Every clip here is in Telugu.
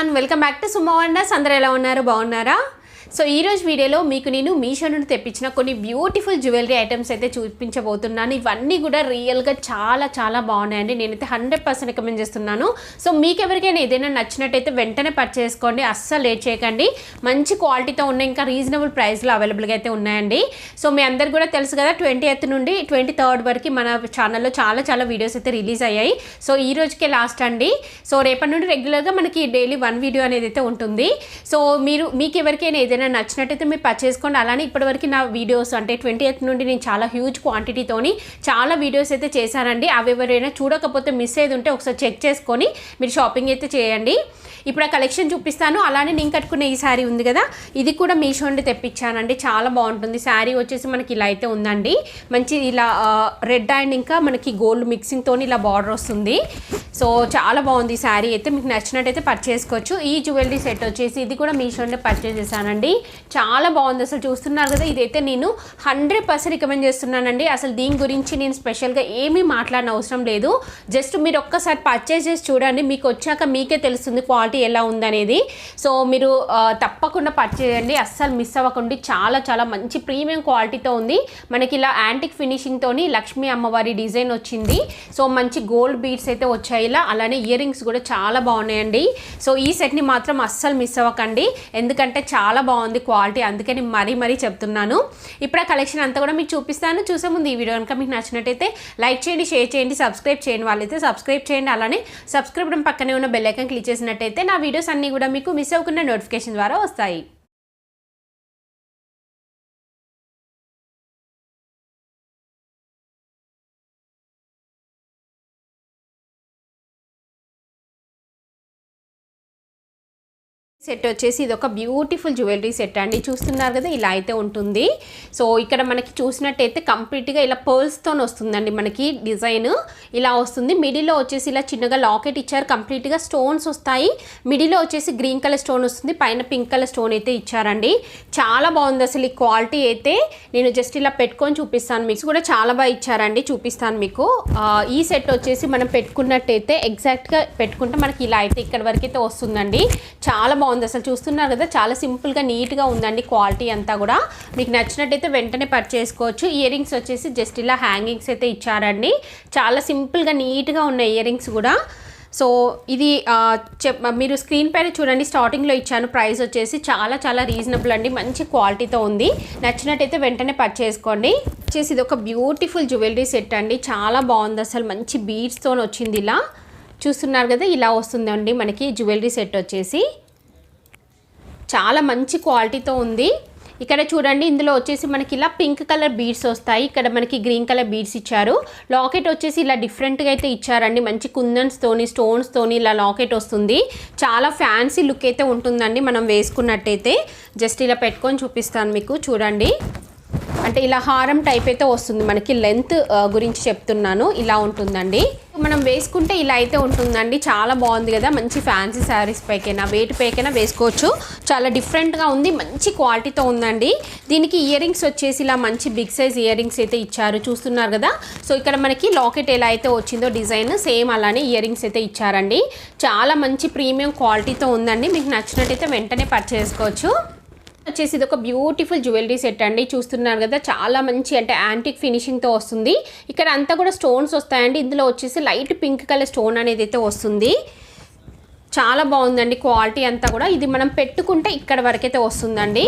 Everyone welcome back to Sumo wonders. అందరూ ఎలా ఉన్నారు? బాగున్నారా? సో ఈ రోజు వీడియోలో మీకు నేను మీషో నుండి తెప్పించిన కొన్ని బ్యూటిఫుల్ జ్యువెలరీ ఐటమ్స్ అయితే చూపించబోతున్నాను. ఇవన్నీ కూడా రియల్గా చాలా బాగున్నాయండి. నేనైతే 100% రికమెండ్ చేస్తున్నాను. సో మీకు ఎవరికైనా ఏదైనా నచ్చినట్టయితే వెంటనే పర్చేస్ చేసుకోండి, అస్సలు లేట్ చేయకండి. మంచి క్వాలిటీతో ఉన్నాయి, ఇంకా రీజనబుల్ ప్రైస్లో అవైలబుల్గా అయితే ఉన్నాయండి. సో మీ అందరికి కూడా తెలుసు కదా, 20th నుండి 23rd వరకు మన ఛానల్లో చాలా వీడియోస్ అయితే రిలీజ్ అయ్యాయి. సో ఈ రోజుకే లాస్ట్ అండి. సో రేపటి నుండి రెగ్యులర్గా మనకి డైలీ 1 వీడియో అనేది అయితే ఉంటుంది. సో మీకు ఎవరికైనా ఏదైనా నచ్చినట్టయితే మీరు పర్చేస్ చేసుకోండి. అలానే ఇప్పటివరకు నా వీడియోస్ అంటే 20th నుండి నేను చాలా హ్యూజ్ క్వాంటిటీతోని చాలా వీడియోస్ అయితే చేశానండి. అవి ఎవరైనా చూడకపోతే మిస్ అయ్యేది ఉంటే ఒకసారి చెక్ చేసుకొని మీరు షాపింగ్ అయితే చేయండి. ఇప్పుడు ఆ కలెక్షన్ చూపిస్తాను. అలానే నేను కట్టుకునే ఈ శారీ ఉంది కదా, ఇది కూడా మీషో నుండి తెప్పించానండి. చాలా బాగుంటుంది. శారీ వచ్చేసి మనకి ఇలా అయితే ఉందండి. మంచి ఇలా రెడ్ అండ్ ఇంకా మనకి గోల్డ్ మిక్సింగ్తో ఇలా బార్డర్ వస్తుంది. సో చాలా బాగుంది ఈ శారీ అయితే. మీకు నచ్చినట్టయితే పర్చేస్ చేసుకోవచ్చు. ఈ జ్యువెలరీ సెట్ వచ్చేసి ఇది కూడా మీషో నుండి పర్చేస్ చేశానండి. చాలా బాగుంది. అసలు చూస్తున్నారు కదా, ఇదైతే నేను 100% రికమెండ్ చేస్తున్నానండి. అసలు దీని గురించి నేను స్పెషల్గా ఏమీ మాట్లాడిన అవసరం లేదు. జస్ట్ మీరు ఒక్కసారి పర్చేస్ చేసి చూడండి, మీకు వచ్చాక మీకే తెలుస్తుంది క్వాలిటీ ఎలా ఉందనేది. సో మీరు తప్పకుండా పర్చేస్ చేయండి, అస్సలు మిస్ అవ్వకండి. చాలా మంచి ప్రీమియం క్వాలిటీతో ఉంది. మనకి ఇలా యాంటిక్ ఫినిషింగ్తోని లక్ష్మీ అమ్మవారి డిజైన్ వచ్చింది. సో మంచి గోల్డ్ బీడ్స్ అయితే వచ్చాయి ఇలా. అలానే ఇయర్ రింగ్స్ కూడా చాలా బాగున్నాయండి. సో ఈ సెట్ని మాత్రం అస్సలు మిస్ అవ్వకండి, ఎందుకంటే చాలా బాగుంది క్వాలిటీ, అందుకని మరీ చెప్తున్నాను. ఇప్పుడు ఆ కలెక్షన్ అంతా కూడా మీకు చూపిస్తాను. చూసే ముందు ఈ వీడియో కనుక మీకు నచ్చినట్టయితే లైక్ చేయండి, షేర్ చేయండి, సబ్స్క్రైబ్ చేయండి. వాళ్ళైతే సబ్స్క్రైబ్ చేయండి. అలానే సబ్స్క్రైబ్ పక్కనే ఉన్న బెల్ ఐకాన్ క్లిక్ చేసినట్టయితే నా వీడియోస్ అన్నీ కూడా మీకు మిస్ అవ్వకుండా నోటిఫికేషన్ ద్వారా వస్తాయి. సెట్ వచ్చేసి ఇది ఒక బ్యూటిఫుల్ జ్యువెలరీ సెట్ అండి. చూస్తున్నారు కదా, ఇలా అయితే ఉంటుంది. సో ఇక్కడ మనకి చూసినట్టయితే కంప్లీట్గా ఇలా పర్ల్స్తో వస్తుందండి. మనకి డిజైన్ ఇలా వస్తుంది. మిడిల్లో వచ్చేసి ఇలా చిన్నగా లాకెట్ ఇచ్చారు. కంప్లీట్గా స్టోన్స్ వస్తాయి. మిడిల్లో వచ్చేసి గ్రీన్ కలర్ స్టోన్ వస్తుంది, పైన పింక్ కలర్ స్టోన్ అయితే ఇచ్చారండి. చాలా బాగుంది అసలు ఈ క్వాలిటీ అయితే. నేను జస్ట్ ఇలా పెట్టుకొని చూపిస్తాను. మీకు కూడా చాలా బాగా ఇచ్చారండి, చూపిస్తాను మీకు. ఈ సెట్ వచ్చేసి మనం పెట్టుకున్నట్టయితే ఎగ్జాక్ట్గా పెట్టుకుంటే మనకి ఇలా అయితే ఇక్కడ వరకు అయితే వస్తుందండి. చాలా బాగుంది అసలు. చూస్తున్నారు కదా, చాలా సింపుల్గా నీట్గా ఉందండి క్వాలిటీ అంతా కూడా. మీకు నచ్చినట్టయితే వెంటనే పర్చేస్ చేసుకోవచ్చు. ఇయర్ రింగ్స్ వచ్చేసి జస్ట్ ఇలా హ్యాంగింగ్స్ అయితే ఇచ్చారండి. చాలా సింపుల్గా నీట్గా ఉన్నాయి ఇయర్ రింగ్స్ కూడా. సో ఇది మీరు స్క్రీన్ పైన చూడండి, స్టార్టింగ్లో ఇచ్చాను. ప్రైస్ వచ్చేసి చాలా రీజనబుల్ అండి, మంచి క్వాలిటీతో ఉంది. నచ్చినట్టయితే వెంటనే పర్చేస్ చేసుకోండి. వచ్చేసి ఇది ఒక బ్యూటిఫుల్ జ్యువెలరీ సెట్ అండి. చాలా బాగుంది అసలు, మంచి బీడ్స్తో వచ్చింది ఇలా. చూస్తున్నారు కదా, ఇలా వస్తుందండి మనకి జ్యువెలరీ సెట్ వచ్చేసి. చాలా మంచి క్వాలిటీతో ఉంది. ఇక్కడ చూడండి, ఇందులో వచ్చేసి మనకి ఇలా పింక్ కలర్ బీడ్స్ వస్తాయి. ఇక్కడ మనకి గ్రీన్ కలర్ బీడ్స్ ఇచ్చారు. లాకెట్ వచ్చేసి ఇలా డిఫరెంట్గా అయితే ఇచ్చారండి. మంచి కుందన్స్తోని స్టోన్స్తోని ఇలా లాకెట్ వస్తుంది. చాలా ఫ్యాన్సీ లుక్ అయితే ఉంటుందండి మనం వేసుకున్నట్టయితే. జస్ట్ ఇలా పెట్టుకొని చూపిస్తాను మీకు, చూడండి. అంటే ఇలా హారం టైప్ అయితే వస్తుంది. మనకి లెంత్ గురించి చెప్తున్నాను, ఇలా ఉంటుందండి. మనం వేసుకుంటే ఇలా అయితే ఉంటుందండి. చాలా బాగుంది కదా, మంచి ఫ్యాన్సీ శారీస్ పైకైనా వెయిట్ పైకైనా వేసుకోవచ్చు. చాలా డిఫరెంట్గా ఉంది, మంచి క్వాలిటీతో ఉందండి. దీనికి ఇయర్ రింగ్స్ వచ్చేసి ఇలా మంచి బిగ్ సైజ్ ఇయర్ రింగ్స్ అయితే ఇచ్చారు. చూస్తున్నారు కదా. సో ఇక్కడ మనకి లాకెట్ ఎలా అయితే వచ్చిందో డిజైన్ సేమ్ అలానే ఇయర్ రింగ్స్ అయితే ఇచ్చారండి. చాలా మంచి ప్రీమియం క్వాలిటీతో ఉందండి. మీకు నచ్చినట్టయితే వెంటనే పర్చేస్ చేసుకోవచ్చు. వచ్చేసి ఇది ఒక బ్యూటిఫుల్ జ్యువెలరీ సెట్ అండి. చూస్తున్నారు కదా, చాలా మంచి అంటే యాంటిక్ ఫినిషింగ్తో వస్తుంది. ఇక్కడ అంతా కూడా స్టోన్స్ వస్తాయండి. ఇందులో వచ్చేసి లైట్ పింక్ కలర్ స్టోన్ అనేది అయితే వస్తుంది. చాలా బాగుందండి క్వాలిటీ అంతా కూడా. ఇది మనం పెట్టుకుంటే ఇక్కడ వరకైతే వస్తుందండి.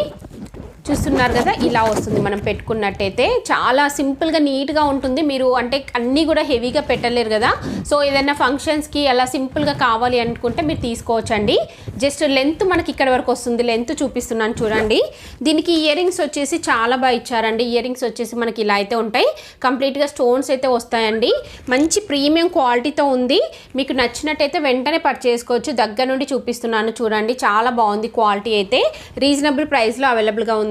చూస్తున్నారు కదా, ఇలా వస్తుంది మనం పెట్టుకున్నట్టయితే. చాలా సింపుల్గా నీట్గా ఉంటుంది. మీరు అంటే అన్నీ కూడా హెవీగా పెట్టలేరు కదా. సో ఏదైనా ఫంక్షన్స్కి అలా సింపుల్గా కావాలి అనుకుంటే మీరు తీసుకోవచ్చండి. జస్ట్ లెంత్ మనకి ఇక్కడ వరకు వస్తుంది. లెంత్ చూపిస్తున్నాను చూడండి. దీనికి ఇయర్ రింగ్స్ వచ్చేసి చాలా బాగా ఇచ్చారండి. ఇయర్ రింగ్స్ వచ్చేసి మనకి ఇలా అయితే ఉంటాయి. కంప్లీట్గా స్టోన్స్ అయితే వస్తాయండి. మంచి ప్రీమియం క్వాలిటీతో ఉంది. మీకు నచ్చినట్టయితే వెంటనే పర్చేస్ చేసుకోవచ్చు. దగ్గర నుండి చూపిస్తున్నాను చూడండి. చాలా బాగుంది క్వాలిటీ అయితే. రీజనబుల్ ప్రైస్లో అవైలబుల్గా ఉంది.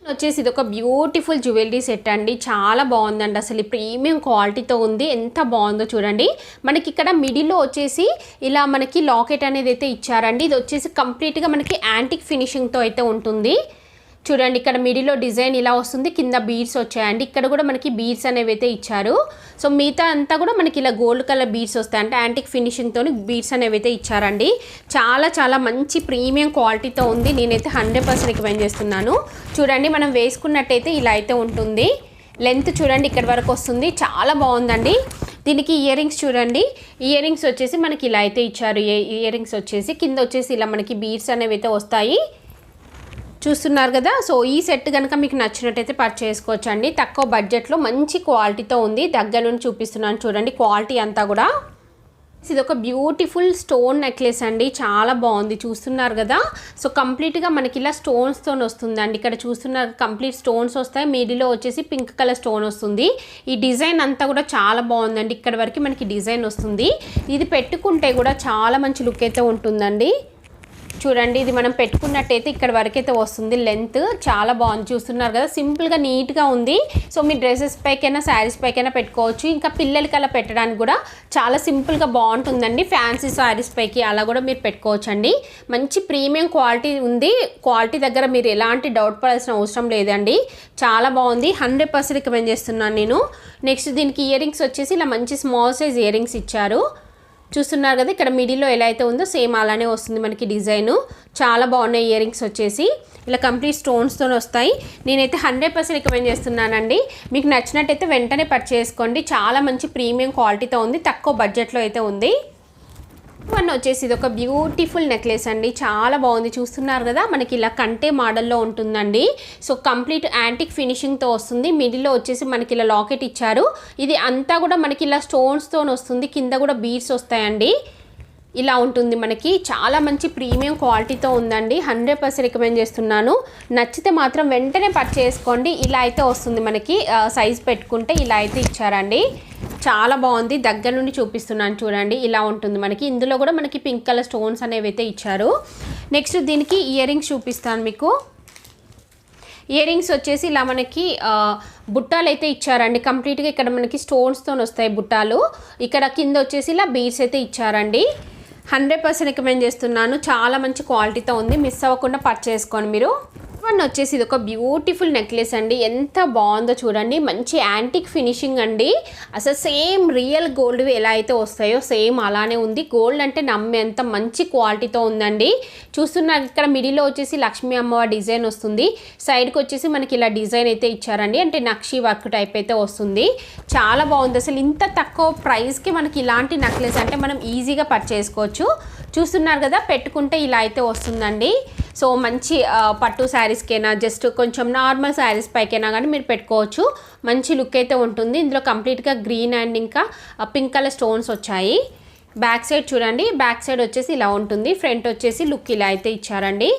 వచ్చేసి ఇది ఒక బ్యూటిఫుల్ జ్యువెలరీ సెట్ అండి. చాలా బాగుందండి అసలు, ప్రీమియం క్వాలిటీతో ఉంది. ఎంత బాగుందో చూడండి. మనకి ఇక్కడ మిడిల్లో వచ్చేసి ఇలా మనకి లాకెట్ అనేది అయితే ఇచ్చారండి. ఇది వచ్చేసి కంప్లీట్గా మనకి యాంటిక్ ఫినిషింగ్తో అయితే ఉంటుంది. చూడండి ఇక్కడ మిడిల్లో డిజైన్ ఇలా వస్తుంది, కింద బీడ్స్ వచ్చాయండి. ఇక్కడ కూడా మనకి బీడ్స్ అనేవి అయితే ఇచ్చారు. సో మిగతా అంతా కూడా మనకి ఇలా గోల్డ్ కలర్ బీడ్స్ వస్తాయి, అంటే యాంటిక్ ఫినిషింగ్తో బీడ్స్ అనేవి అయితే ఇచ్చారండి. చాలా చాలా మంచి ప్రీమియం క్వాలిటీతో ఉంది. నేనైతే 100% రికమెండ్ చేస్తున్నాను. చూడండి మనం వేసుకున్నట్టయితే ఇలా అయితే ఉంటుంది. లెంత్ చూడండి ఇక్కడ వరకు వస్తుంది, చాలా బాగుందండి. దీనికి ఇయర్ రింగ్స్ చూడండి, ఇయర్ రింగ్స్ వచ్చేసి మనకి ఇలా అయితే ఇచ్చారు. ఇయర్ రింగ్స్ వచ్చేసి కింద వచ్చేసి ఇలా మనకి బీడ్స్ అనేవి అయితే వస్తాయి, చూస్తున్నారు కదా. సో ఈ సెట్ కనుక మీకు నచ్చినట్టయితే పర్చేస్ చేసుకోవచ్చు అండి. తక్కువ బడ్జెట్లో మంచి క్వాలిటీతో ఉంది. దగ్గర నుండి చూపిస్తున్నాను చూడండి క్వాలిటీ అంతా కూడా. ఇది ఒక బ్యూటిఫుల్ స్టోన్ నెక్లెస్ అండి, చాలా బాగుంది, చూస్తున్నారు కదా. సో కంప్లీట్గా మనకి ఇలా స్టోన్స్తో వస్తుందండి. ఇక్కడ చూస్తున్నారు కంప్లీట్ స్టోన్స్ వస్తాయి, మిడిల్లో వచ్చేసి పింక్ కలర్ స్టోన్ వస్తుంది. ఈ డిజైన్ అంతా కూడా చాలా బాగుందండి. ఇక్కడ వరకు మనకి డిజైన్ వస్తుంది. ఇది పెట్టుకుంటే కూడా చాలా మంచి లుక్ అయితే ఉంటుందండి. చూడండి ఇది మనం పెట్టుకున్నట్టయితే ఇక్కడ వరకు అయితే వస్తుంది. లెంత్ చాలా బాగుంది, చూస్తున్నారు కదా. సింపుల్గా నీట్గా ఉంది. సో మీ డ్రెస్సెస్ పైకైనా శారీస్ పైకైనా పెట్టుకోవచ్చు. ఇంకా పిల్లలకి అలా పెట్టడానికి కూడా చాలా సింపుల్గా బాగుంటుందండి. ఫ్యాన్సీ శారీస్ పైకి అలా కూడా మీరు పెట్టుకోవచ్చు అండి. మంచి ప్రీమియం క్వాలిటీ ఉంది. క్వాలిటీ దగ్గర మీరు ఎలాంటి డౌట్ పడాల్సిన అవసరం లేదండి. చాలా బాగుంది, 100% రికమెండ్ చేస్తున్నాను నేను. నెక్స్ట్ దీనికి ఇయర్ రింగ్స్ వచ్చేసి ఇలా మంచి స్మాల్ సైజ్ ఇయర్ రింగ్స్ ఇచ్చారు, చూస్తున్నారు కదా. ఇక్కడ మిడిల్లో ఎలా అయితే ఉందో సేమ్ అలానే వస్తుంది మనకి డిజైను. చాలా బాగున్నాయి ఇయర్ రింగ్స్ వచ్చేసి ఇలా కంప్లీట్ స్టోన్స్తో వస్తాయి. నేనైతే 100% రికమెండ్ చేస్తున్నానండి. మీకు నచ్చినట్టయితే వెంటనే పర్చేస్ చేసుకోండి. చాలా మంచి ప్రీమియం క్వాలిటీతో ఉంది, తక్కువ బడ్జెట్లో అయితే ఉంది. వన్ వచ్చేసి ఇది ఒక బ్యూటిఫుల్ నెక్లెస్ అండి, చాలా బాగుంది, చూస్తున్నారు కదా. మనకి ఇలా కంటే మోడల్లో ఉంటుందండి. సో కంప్లీట్ యాంటిక్ ఫినిషింగ్తో వస్తుంది. మిడిల్లో వచ్చేసి మనకి ఇలా లాకెట్ ఇచ్చారు. ఇది అంతా కూడా మనకి ఇలా స్టోన్స్తో వస్తుంది, కింద కూడా బీడ్స్ వస్తాయండి. ఇలా ఉంటుంది మనకి, చాలా మంచి ప్రీమియం క్వాలిటీతో ఉందండి. 100% రికమెండ్ చేస్తున్నాను. నచ్చితే మాత్రం వెంటనే పర్చేస్ చేసుకోండి. ఇలా అయితే వస్తుంది మనకి, సైజ్ పెట్టుకుంటే ఇలా అయితే ఇచ్చారండి. చాలా బాగుంది, దగ్గర నుండి చూపిస్తున్నాను చూడండి. ఇలా ఉంటుంది మనకి. ఇందులో కూడా మనకి పింక్ కలర్ స్టోన్స్ అనేవి అయితే ఇచ్చారు. నెక్స్ట్ దీనికి ఇయర్ రింగ్స్ చూపిస్తాను మీకు. ఇయర్ రింగ్స్ వచ్చేసి ఇలా మనకి బుట్టాలు అయితే ఇచ్చారండి. కంప్లీట్గా ఇక్కడ మనకి స్టోన్స్తో వస్తాయి బుట్టాలు. ఇక్కడ కింద వచ్చేసి ఇలా బీడ్స్ అయితే ఇచ్చారండి. 100% రికమెండ్ చేస్తున్నాను. చాలా మంచి క్వాలిటీతో ఉంది, మిస్ అవ్వకుండా పర్చేస్ చేసుకోండి మీరు. వన్ వచ్చేసి ఇది ఒక బ్యూటిఫుల్ నెక్లెస్ అండి, ఎంత బాగుందో చూడండి. మంచి యాంటిక్ ఫినిషింగ్ అండి. అసలు సేమ్ రియల్ గోల్డ్ ఎలా అయితే వస్తాయో సేమ్ అలానే ఉంది. గోల్డ్ అంటే నమ్మేంత మంచి క్వాలిటీతో ఉందండి. చూస్తున్నారు ఇక్కడ మిడిల్లో వచ్చేసి లక్ష్మీ అమ్మవారి డిజైన్ వస్తుంది. సైడ్కి వచ్చేసి మనకి ఇలా డిజైన్ అయితే ఇచ్చారండి, అంటే నక్షి వర్క్ టైప్ అయితే వస్తుంది. చాలా బాగుంది. అసలు ఇంత తక్కువ ప్రైస్కి మనకి ఇలాంటి నెక్లెస్ అంటే మనం ఈజీగా పర్చేస్ చేసుకోవచ్చు. చూస్తున్నారు కదా, పెట్టుకుంటే ఇలా అయితే వస్తుందండి. సో మంచి పట్టు శారీస్కైనా జస్ట్ కొంచెం నార్మల్ శారీస్ పైకైనా కానీ మీరు పెట్టుకోవచ్చు. మంచి లుక్ అయితే ఉంటుంది. ఇందులో కంప్లీట్గా గ్రీన్ అండ్ ఇంకా పింక్ కలర్ స్టోన్స్ వచ్చాయి. బ్యాక్ సైడ్ చూడండి, బ్యాక్ సైడ్ వచ్చేసి ఇలా ఉంటుంది. ఫ్రంట్ వచ్చేసి లుక్ ఇలా అయితే ఇచ్చారండి.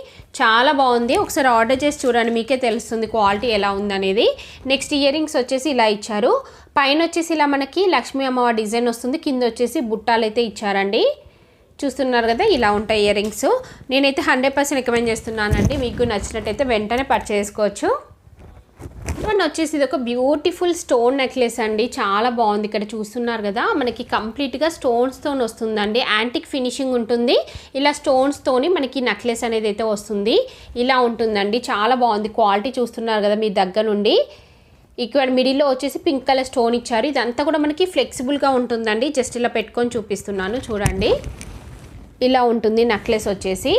చాలా బాగుంది, ఒకసారి ఆర్డర్ చేసి చూడండి, మీకే తెలుస్తుంది క్వాలిటీ ఎలా ఉందనేది. నెక్స్ట్ ఇయర్ రింగ్స్ వచ్చేసి ఇలా ఇచ్చారు. పైన వచ్చేసి ఇలా మనకి లక్ష్మీ అమ్మవారి డిజైన్ వస్తుంది. కింద వచ్చేసి బుట్టాలు అయితే ఇచ్చారండి. చూస్తున్నారు కదా, ఇలా ఉంటాయి ఇయర్ రింగ్స్. నేనైతే 100% రికమెండ్ చేస్తున్నానండి. మీకు నచ్చినట్టయితే వెంటనే పర్చేస్ చేసుకోవచ్చు. ఇవన్నీ వచ్చేసి ఇది ఒక బ్యూటిఫుల్ స్టోన్ నెక్లెస్ అండి, చాలా బాగుంది. ఇక్కడ చూస్తున్నారు కదా, మనకి కంప్లీట్గా స్టోన్స్తో వస్తుందండి. యాంటిక్ ఫినిషింగ్ ఉంటుంది. ఇలా స్టోన్స్తోని మనకి నెక్లెస్ అనేది అయితే వస్తుంది. ఇలా ఉంటుందండి, చాలా బాగుంది. క్వాలిటీ చూస్తున్నారు కదా మీ దగ్గర నుండి. ఇక్కడ మిడిల్లో వచ్చేసి పింక్ కలర్ స్టోన్ ఇచ్చారు. ఇదంతా కూడా మనకి ఫ్లెక్సిబుల్గా ఉంటుందండి. జస్ట్ ఇలా పెట్టుకొని చూపిస్తున్నాను చూడండి. ఇలా ఉంటుంది నెక్లెస్ వచ్చేసి.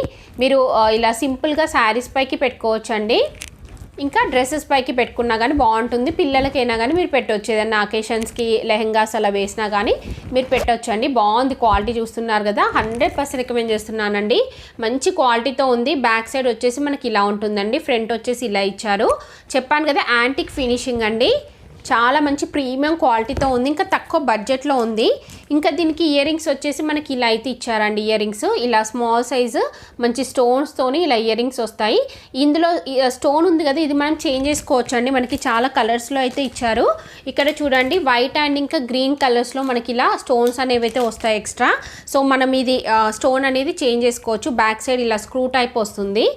మీరు ఇలా సింపుల్గా శారీస్ పైకి పెట్టుకోవచ్చండి. ఇంకా డ్రెస్సెస్ పైకి పెట్టుకున్నా కానీ బాగుంటుంది. పిల్లలకైనా కానీ మీరు పెట్టవచ్చు, ఏదైనా అకేషన్స్కి లెహెంగాస్ అలా వేసినా కానీ మీరు పెట్టవచ్చండి. బాగుంది, క్వాలిటీ చూస్తున్నారు కదా. 100% రికమెండ్ చేస్తున్నానండి. మంచి క్వాలిటీతో ఉంది. బ్యాక్ సైడ్ వచ్చేసి మనకి ఇలా ఉంటుందండి. ఫ్రంట్ వచ్చేసి ఇలా ఇచ్చారు. చెప్పాను కదా, యాంటిక్ ఫినిషింగ్ అండి. చాలా మంచి ప్రీమియం క్వాలిటీతో ఉంది. ఇంకా తక్కువ బడ్జెట్లో ఉంది. ఇంకా దీనికి ఇయర్ రింగ్స్ వచ్చేసి మనకి ఇలా అయితే ఇచ్చారండి. ఇయర్ రింగ్స్ ఇలా స్మాల్ సైజు మంచి స్టోన్స్తోని ఇలా ఇయర్ రింగ్స్ వస్తాయి. ఇందులో స్టోన్ ఉంది కదా, ఇది మనం చేంజ్ చేసుకోవచ్చు అండి. మనకి చాలా కలర్స్లో అయితే ఇచ్చారు. ఇక్కడ చూడండి, వైట్ అండ్ ఇంకా గ్రీన్ కలర్స్లో మనకి ఇలా స్టోన్స్ అనేవి అయితే వస్తాయి ఎక్స్ట్రా. సో మనం ఇది స్టోన్ అనేది చేంజ్ చేసుకోవచ్చు. బ్యాక్ సైడ్ ఇలా స్క్రూ టైప్ వస్తుంది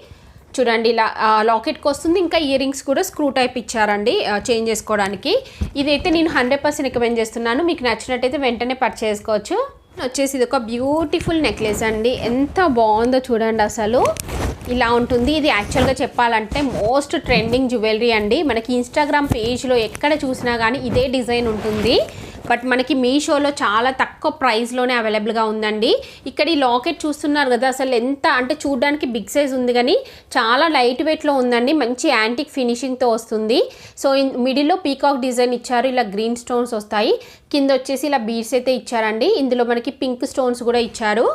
చూడండి. ఇలా లాకెట్కి వస్తుంది. ఇంకా ఇయర్ రింగ్స్ కూడా స్క్రూ టైప్ ఇచ్చారండి చేంజ్ చేసుకోవడానికి. ఇదైతే నేను 100% రికమెండ్ చేస్తున్నాను. మీకు నచ్చినట్టయితే వెంటనే పర్చేస్ చేసుకోవచ్చు. వచ్చేసి ఇది ఒక బ్యూటిఫుల్ నెక్లెస్ అండి, ఎంత బాగుందో చూడండి. అసలు ఇలా ఉంటుంది. ఇది యాక్చువల్గా చెప్పాలంటే మోస్ట్ ట్రెండింగ్ జ్యువెలరీ అండి. మనకి ఇన్స్టాగ్రామ్ పేజ్లో ఎక్కడ చూసినా కానీ ఇదే డిజైన్ ఉంటుంది. బట్ మనకి మీషోలో చాలా తక్కువ ప్రైస్లోనే అవైలబుల్గా ఉందండి. ఇక్కడ ఈ లాకెట్ చూస్తున్నారు కదా, అసలు ఎంత అంటే చూడడానికి బిగ్ సైజ్ ఉంది కానీ చాలా లైట్ వెయిట్లో ఉందండి. మంచి యాంటిక్ ఫినిషింగ్తో వస్తుంది. సో మిడిల్లో పీకాక్ డిజైన్ ఇచ్చారు, ఇలా గ్రీన్ స్టోన్స్ వస్తాయి. కింద వచ్చేసి ఇలా బీడ్స్ అయితే ఇచ్చారండి. ఇందులో మనకి పింక్ స్టోన్స్ కూడా ఇచ్చారు.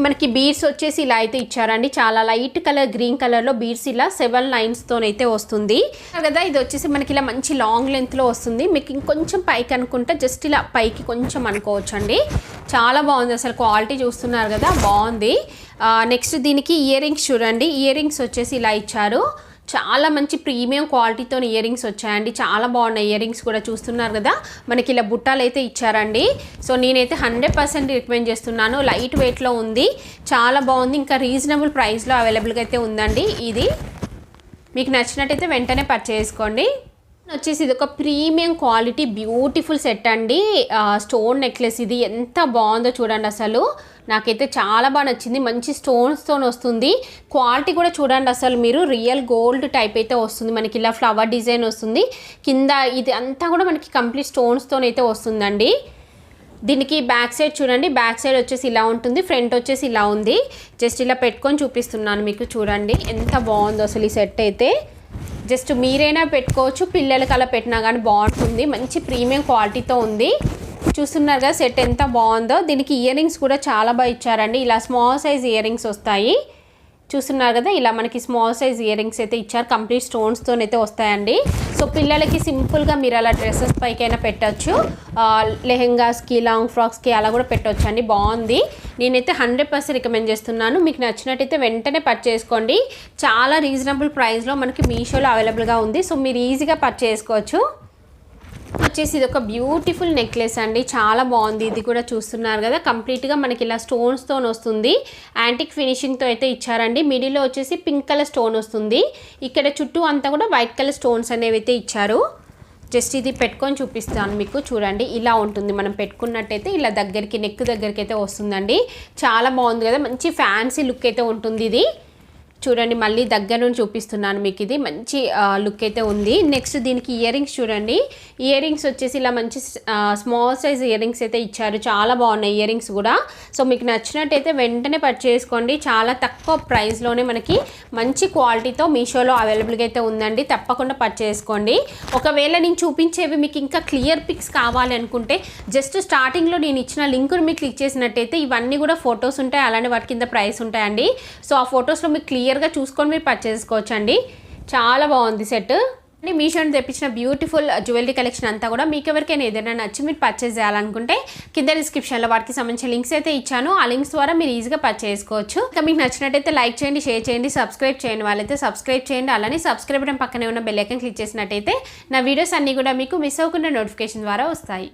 మనకి బీడ్స్ వచ్చేసి ఇలా అయితే ఇచ్చారండి. చాలా లైట్ కలర్ గ్రీన్ కలర్లో బీడ్స్ ఇలా 7 లైన్స్తోనైతే వస్తుంది కదా. ఇది వచ్చేసి మనకి ఇలా మంచి లాంగ్ లెంత్లో వస్తుంది. మీకు ఇంకొంచెం పైకి అనుకుంటే జస్ట్ ఇలా పైకి కొంచెం అనుకోవచ్చండి. చాలా బాగుంది, అసలు క్వాలిటీ చూస్తున్నారు కదా, బాగుంది. నెక్స్ట్ దీనికి ఇయర్ రింగ్స్ చూడండి. ఇయర్ రింగ్స్ వచ్చేసి ఇలా ఇచ్చారు. చాలా మంచి ప్రీమియం క్వాలిటీతో ఇయర్ రింగ్స్ వచ్చాయండి. చాలా బాగున్నాయి ఇయర్ రింగ్స్ కూడా, చూస్తున్నారు కదా. మనకి ఇలా బుట్టాలు అయితే ఇచ్చారండి. సో నేనైతే 100% రికమెండ్ చేస్తున్నాను. లైట్ వెయిట్లో ఉంది, చాలా బాగుంది. ఇంకా రీజనబుల్ ప్రైస్లో అవైలబుల్గా అయితే ఉందండి. ఇది మీకు నచ్చినట్టయితే వెంటనే పర్చేస్ చేసుకోండి. వచ్చేసి ఇది ఒక ప్రీమియం క్వాలిటీ బ్యూటిఫుల్ సెట్ అండి. స్టోన్ నెక్లెస్ ఇది ఎంత బాగుందో చూడండి. అసలు నాకైతే చాలా బాగా నచ్చింది. మంచి స్టోన్స్తో వస్తుంది. క్వాలిటీ కూడా చూడండి, అసలు మీరు రియల్ గోల్డ్ టైప్ అయితే వస్తుంది. మనకి ఇలా ఫ్లవర్ డిజైన్ వస్తుంది. కింద ఇది అంతా కూడా మనకి కంప్లీట్ స్టోన్స్తో అయితే వస్తుందండి. దీనికి బ్యాక్ సైడ్ చూడండి. బ్యాక్ సైడ్ వచ్చేసి ఇలా ఉంటుంది, ఫ్రంట్ వచ్చేసి ఇలా ఉంది. జస్ట్ ఇలా పెట్టుకొని చూపిస్తున్నాను మీకు, చూడండి ఎంత బాగుందో అసలు ఈ సెట్ అయితే. జస్ట్ మీరైనా పెట్టుకోవచ్చు, పిల్లలకి అలా పెట్టినా కానీ బాగుంటుంది. మంచి ప్రీమియం క్వాలిటీతో ఉంది. చూస్తున్నారు కదా సెట్ ఎంత బాగుందో. దీనికి ఇయర్ రింగ్స్ కూడా చాలా బాగా ఇచ్చారండి. ఇలా స్మాల్ సైజ్ ఇయర్ రింగ్స్ వస్తాయి. చూస్తున్నారు కదా, ఇలా మనకి స్మాల్ సైజ్ ఇయర్ రింగ్స్ అయితే ఇచ్చారు. కంప్లీట్ స్టోన్స్తో అయితే వస్తాయండి. సో పిల్లలకి సింపుల్గా మీరు అలా డ్రెస్సెస్ పైకైనా పెట్టచ్చు, లెహెంగాస్కి లాంగ్ ఫ్రాక్స్కి అలా కూడా పెట్టవచ్చు అండి. బాగుంది, నేనైతే 100% రికమెండ్ చేస్తున్నాను. మీకు నచ్చినట్టయితే వెంటనే పర్చేస్ చేసుకోండి. చాలా రీజనబుల్ ప్రైస్లో మనకి మీషోలో అవైలబుల్గా ఉంది. సో మీరు ఈజీగా పర్చేస్ చేసుకోవచ్చు. వచ్చేసి ఇది ఒక బ్యూటిఫుల్ నెక్లెస్ అండి. చాలా బాగుంది. ఇది కూడా చూస్తున్నారు కదా, కంప్లీట్గా మనకి ఇలా స్టోన్స్తో వస్తుంది. యాంటిక్ ఫినిషింగ్తో అయితే ఇచ్చారండి. మిడిల్లో వచ్చేసి పింక్ కలర్ స్టోన్ వస్తుంది. ఇక్కడ చుట్టూ అంతా కూడా వైట్ కలర్ స్టోన్స్ అనేవి అయితే ఇచ్చారు. జస్ట్ ఇది పెట్టుకొని చూపిస్తాను మీకు, చూడండి ఇలా ఉంటుంది. మనం పెట్టుకున్నట్టయితే ఇలా దగ్గరికి నెక్ దగ్గరికి అయితే వస్తుందండి. చాలా బాగుంది కదా, మంచి ఫ్యాన్సీ లుక్ అయితే ఉంటుంది ఇది. చూడండి మళ్ళీ దగ్గర నుండి చూపిస్తున్నాను మీకు, ఇది మంచి లుక్ అయితే ఉంది. నెక్స్ట్ దీనికి ఇయర్ రింగ్స్ చూడండి. ఇయర్ రింగ్స్ వచ్చేసి ఇలా మంచి స్మాల్ సైజ్ ఇయర్ రింగ్స్ అయితే ఇచ్చారు. చాలా బాగున్నాయి ఇయర్ రింగ్స్ కూడా. సో మీకు నచ్చినట్టయితే వెంటనే పర్చేస్ చేసుకోండి. చాలా తక్కువ ప్రైస్లోనే మనకి మంచి క్వాలిటీతో మీషోలో అవైలబుల్గా అయితే ఉందండి. తప్పకుండా పర్చేస్ చేసుకోండి. ఒకవేళ నేను చూపించేవి మీకు ఇంకా క్లియర్ పిక్స్ కావాలి అనుకుంటే జస్ట్ స్టార్టింగ్లో నేను ఇచ్చిన లింకుని మీకు క్లిక్ చేసినట్టయితే ఇవన్నీ కూడా ఫొటోస్ ఉంటాయి, అలానే వాటి కింద ప్రైస్ ఉంటాయండి. సో ఆ ఫొటోస్లో మీకు క్లియర్గా చూసుకొని మీరు పర్చేస్ చేసుకోవచ్చు అండి. చాలా బాగుంది సెట్. మీషో నుండి తెప్పించిన బ్యూటిఫుల్ జ్యువెలరీ కలెక్షన్ అంతా కూడా మీకు ఎవరికైనా ఏదైనా నచ్చి మీరు పర్చేస్ చేయాలనుకుంటే కింద డిస్క్రిప్షన్లో వాటికి సంబంధించిన లింక్స్ అయితే ఇచ్చాను. ఆ లింక్స్ ద్వారా మీరు ఈజీగా పర్చేస్ చేసుకోవచ్చు. ఇంకా మీకు నచ్చినట్టయితే లైక్ చేయండి, షేర్ చేయండి, సబ్స్క్రైబ్ చేయండి వాళ్ళైతే సబ్స్క్రైబ్ చేయండి. అలానే సబ్స్క్రైబ్ బటన్ పక్కనే ఉన్న బెల్ ఐకాన్ క్లిక్ చేసినట్టయితే నా వీడియోస్ అన్నీ కూడా మీకు మిస్ అవ్వకుండా నోటిఫికేషన్ ద్వారా వస్తాయి.